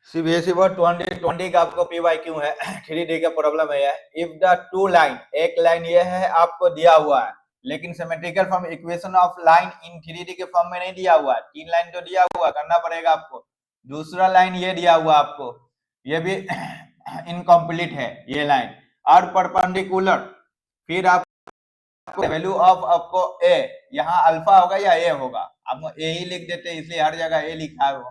CBSE board 2020 का आपको PYQ है, 3D का प्रॉब्लम है। इफ द टू लाइन, एक लाइन ये है आपको दिया हुआ है, लेकिन symmetrical form equation of line in 3D के फॉर्म में नहीं दिया हुआ है। 3 लाइन तो दिया हुआ, करना पड़ेगा आपको। दूसरा लाइन ये दिया हुआ आपको, ये भी इनकम्प्लीट है ये लाइन। और परपेंडिकुलर, फिर आपको वैल्यू ऑफ आपको ए, यहाँ अल्फा होगा या ए होगा, आप ए ही लिख देते हैं इसलिए हर जगह ए लिखा है वो।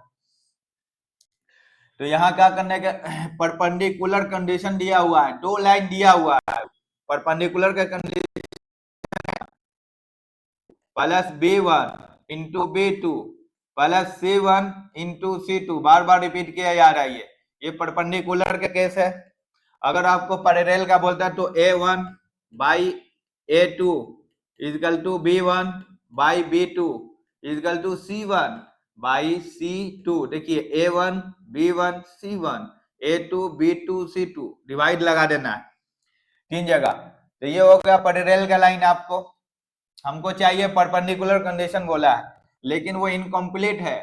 तो यहाँ क्या करने का, परपेंडिकुलर कंडीशन दिया हुआ है, 2 लाइन दिया हुआ है। परपेंडिकुलर का condition plus b1 into b2 plus c1 into c2, बार बार रिपीट किया जा रहा है। ये परपेंडिकुलर का केस है। अगर आपको पैरेलल का बोलता है तो a1 by a2 equal to b1 by b2 equal to c1 by c2। देखिए a1 b1 c1 a2 b2 c2, divide लगा देना है 3 जगह। तो ये हो गया पैरेलल का लाइन। आपको हमको चाहिए परपेंडिकुलर कंडीशन बोला है, लेकिन वो इनकम्प्लीट है।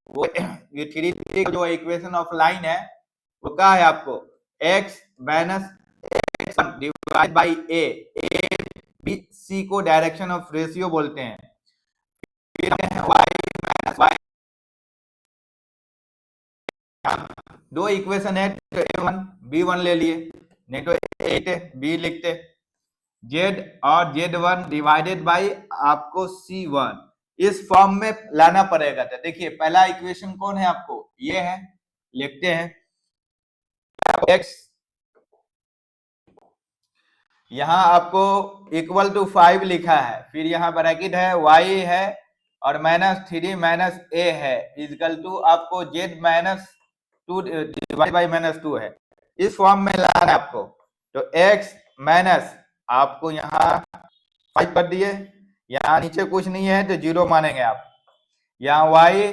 वो ये 3D जो इक्वेशन ऑफ लाइन है वो क्या है आपको, x minus x divide by a, B C को डायरेक्शन ऑफ रेशियो बोलते हैं। फिर y माइनस y, दो इक्वेशन है तो a1 b1 ले लिए, नहीं तो 8 b लिखते। z और z1 डिवाइडेड बाई आपको c1, इस फॉर्म में लाना पड़ेगा। तो देखिए पहला इक्वेशन कौन है आपको, ये है, लिखते हैं x, यहाँ आपको इक्वल टू 5 लिखा है, फिर यहाँ ब्रैकेट है y है और माइनस 3 माइनस a है इजकल टू आपको z minus 2 divide by minus 2 है। इस फॉर्म में लाना है आपको। तो x माइनस आपको यहाँ 5 कर दिए, यहाँ नीचे कुछ नहीं है तो 0 मानेंगे आप। यहाँ y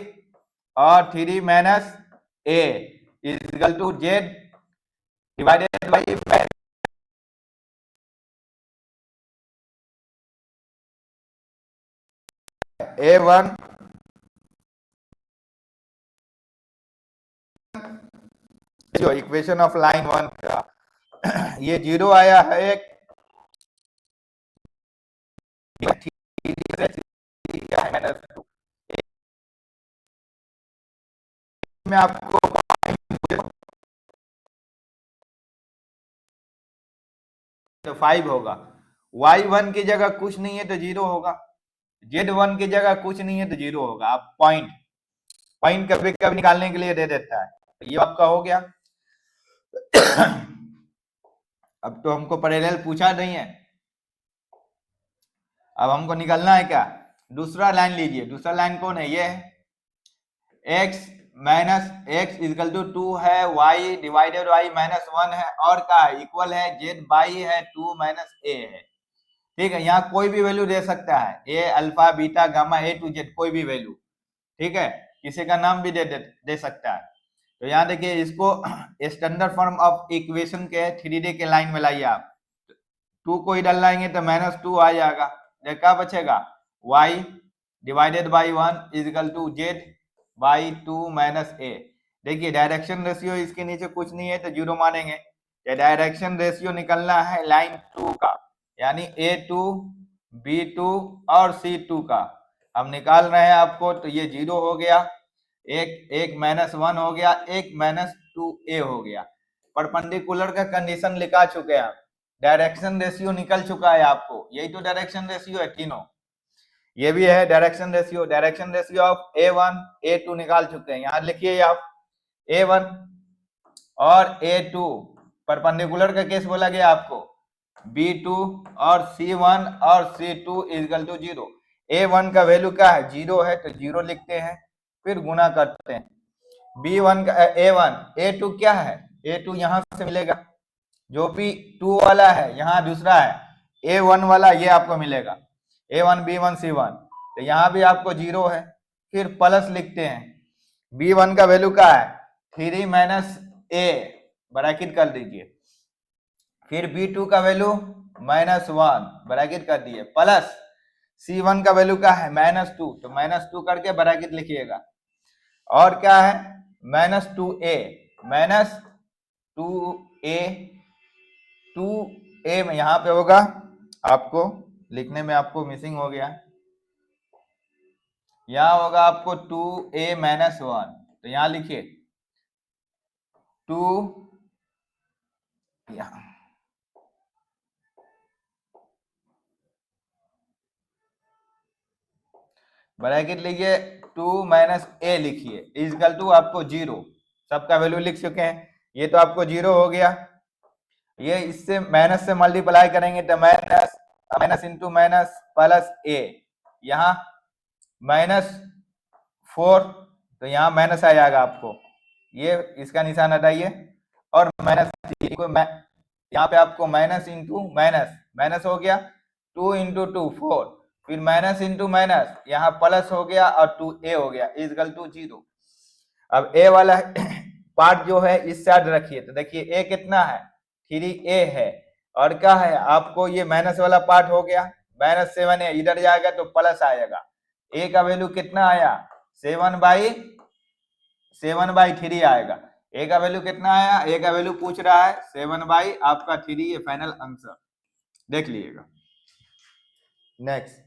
और 3 minus a equal to z divided by a1 जो इक्वेशन ऑफ लाइन 1 का ये 0 आया है एक, में आपको तो 5 होगा। y1 की जगह कुछ नहीं है तो 0 होगा, z1 की जगह कुछ नहीं है तो 0 होगा। आप पॉइंट कभी कभी निकालने के लिए दे देता है। तो ये आपका हो गया। अब तो हमको पैरेलल पूछा नहीं है, अब हमको निकलना है क्या, दूसरा लाइन लीजिए। दूसरा लाइन कौन है, ये है x minus x equal to 2 है, y डिवाइडेड y माइनस 1 है, और क्या है, इक्वल है z बाई है 2 माइनस a है। ठीक है, यहाँ कोई भी वैल्यू दे सकता है, a alpha beta gamma a to z, कोई भी वैल्यू। ठीक है, किसी का नाम भी दे सकता है। तो यहाँ देखिए इसको स्टैंडर्ड फॉर्म ऑफ इक्वेशन के 3D के लाइन में लाइए आप। 2 को इधर लाएंगे तो माइनस 2 आ जाएगा, क्या बचेगा, y divided by 1 equal to z by 2 minus a। देखिए डायरेक्शन रेशियो इसके नीचे कुछ नहीं है तो 0 मानेंगे। ये डायरेक्शन रेशियो निकलना है लाइन 2 का, यानी a2 b2 और c2 का हम निकाल रहे हैं आपको। तो ये 0 हो गया, एक माइनस 1 हो गया, एक माइनस 2a हो गया। परपेंडिकुलर का कंडीशन लिखा चुके हैं, डायरेक्शन रेशियो निकल चुका है आपको। यही तो डायरेक्शन रेशियो है तीनों, ये भी है direction ratio. Direction ratio of a1 a2 निकाल चुके हैं, यहाँ लिखिए आप a1 और a2। परपेंडिकुलर का केस बोला गया आपको, b2 और c1 और c2 इजकल टू 0। a1 का वैल्यू क्या है, 0 है तो 0 लिखते हैं, फिर गुना करते हैं। b1 का a1, a2 क्या है, a2 यहां से मिलेगा, जो भी 2 वाला है यहाँ दूसरा है, a1 वाला ये आपको मिलेगा, a1 b1 c1। तो यहाँ भी आपको 0 है, फिर प्लस लिखते हैं। b1 का वैल्यू क्या है, 3 माइनस a, ब्रैकेट कर दीजिए। फिर b2 का वैल्यू माइनस 1, ब्रैकेट कर दिए, प्लस c1 का वैल्यू क्या है, माइनस 2, तो माइनस 2 करके ब्रैकेट लिखिएगा। और क्या है, minus 2a, minus 2a, 2a में यहाँ पे होगा, आपको लिखने में आपको मिसिंग हो गया, यहाँ होगा आपको 2a माइनस 1, तो यहाँ लिखिए 2 यहाँ ब्रैकेट लीजिए 2 माइनस a लिखिए इजकल टू आपको 0, सबका वैल्यू लिख चुके हैं, ये तो आपको 0 हो गया, ये इससे माइनस से मल्टीप्लाई करेंगे तो minus minus into minus plus a, यहाँ -4, तो यहाँ माइनस आ जाएगा आपको, ये इसका निशान हटाइए और माइनस, यहाँ पे आपको माइनस इंटू माइनस, माइनस हो गया 2 इंटू 2 4, फिर माइनस इंटू माइनस यहाँ प्लस हो गया और 2a हो गया इजकल टू 0। अब a वाला पार्ट जो है इस साइड रखिए, तो देखिए a कितना है 3a है, और क्या है आपको ये माइनस वाला पार्ट हो गया, -7 है, इधर जाएगा तो प्लस आएगा, a का वैल्यू कितना आया 7/3 आएगा, a का वैल्यू कितना आया, a का वैल्यू पूछ रहा है 7/3, आपका 3 ये फाइनल आंसर देख लीजिएगा। नेक्स्ट